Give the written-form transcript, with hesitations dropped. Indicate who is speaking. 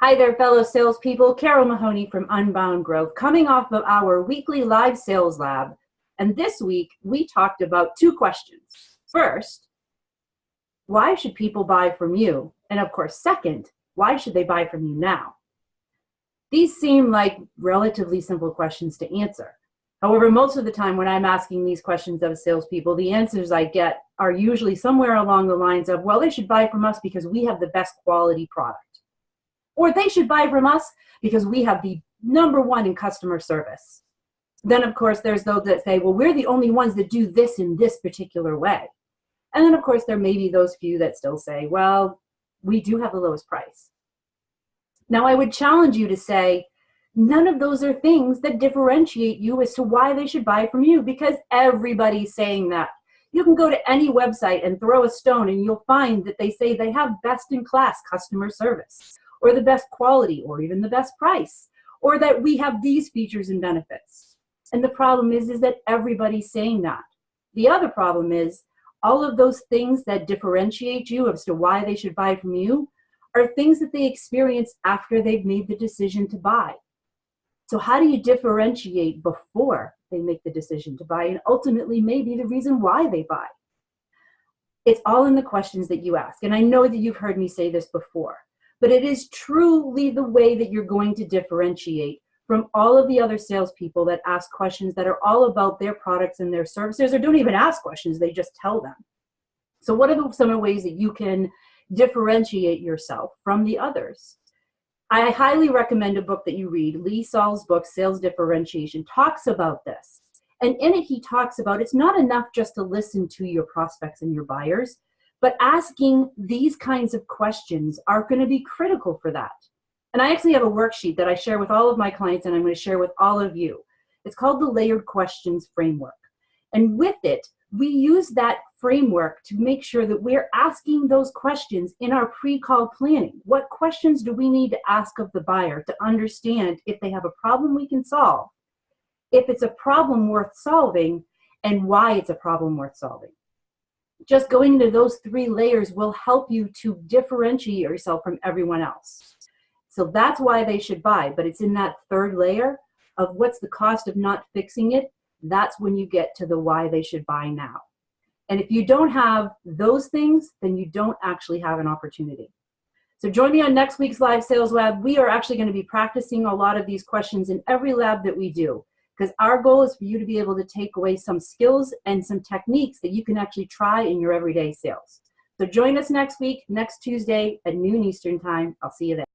Speaker 1: Hi there, fellow salespeople. Carol Mahoney from Unbound Growth, coming off of our weekly live sales lab. And this week, we talked about two questions. First, why should people buy from you? And of course, second, why should they buy from you now? These seem like relatively simple questions to answer. However, most of the time when I'm asking these questions of salespeople, the answers I get are usually somewhere along the lines of, well, they should buy from us because we have the best quality product. Or they should buy from us because we have the #1 in customer service. Then, of course, there's those that say, well, we're the only ones that do this in this particular way. And then, of course, there may be those few that still say, well, we do have the lowest price. Now, I would challenge you to say, none of those are things that differentiate you as to why they should buy from you, because everybody's saying that. You can go to any website and throw a stone and you'll find that they say they have best-in-class customer service, or the best quality, or even the best price, or that we have these features and benefits. And the problem is that everybody's saying that. The other problem is all of those things that differentiate you as to why they should buy from you are things that they experience after they've made the decision to buy. So how do you differentiate before they make the decision to buy and ultimately maybe the reason why they buy? It's all in the questions that you ask. And I know that you've heard me say this before, but it is truly the way that you're going to differentiate from all of the other salespeople that ask questions that are all about their products and their services, or don't even ask questions, they just tell them. So what are some of the ways that you can differentiate yourself from the others? I highly recommend a book that you read. Lee Salz's book, Sales Differentiation, talks about this. And in it, he talks about it's not enough just to listen to your prospects and your buyers, but asking these kinds of questions are going to be critical for that. And I actually have a worksheet that I share with all of my clients and I'm going to share with all of you. It's called the Layered Questions Framework. And with it, we use that framework to make sure that we're asking those questions in our pre-call planning. What questions do we need to ask of the buyer to understand if they have a problem we can solve, if it's a problem worth solving, and why it's a problem worth solving? Just going into those 3 layers will help you to differentiate yourself from everyone else. So that's why they should buy, but it's in that 3rd layer of what's the cost of not fixing it. That's when you get to the why they should buy now. And if you don't have those things, then you don't actually have an opportunity. So join me on next week's Live Sales Lab. We are actually going to be practicing a lot of these questions in every lab that we do, because our goal is for you to be able to take away some skills and some techniques that you can actually try in your everyday sales. So join us next week, next Tuesday at noon Eastern Time. I'll see you there.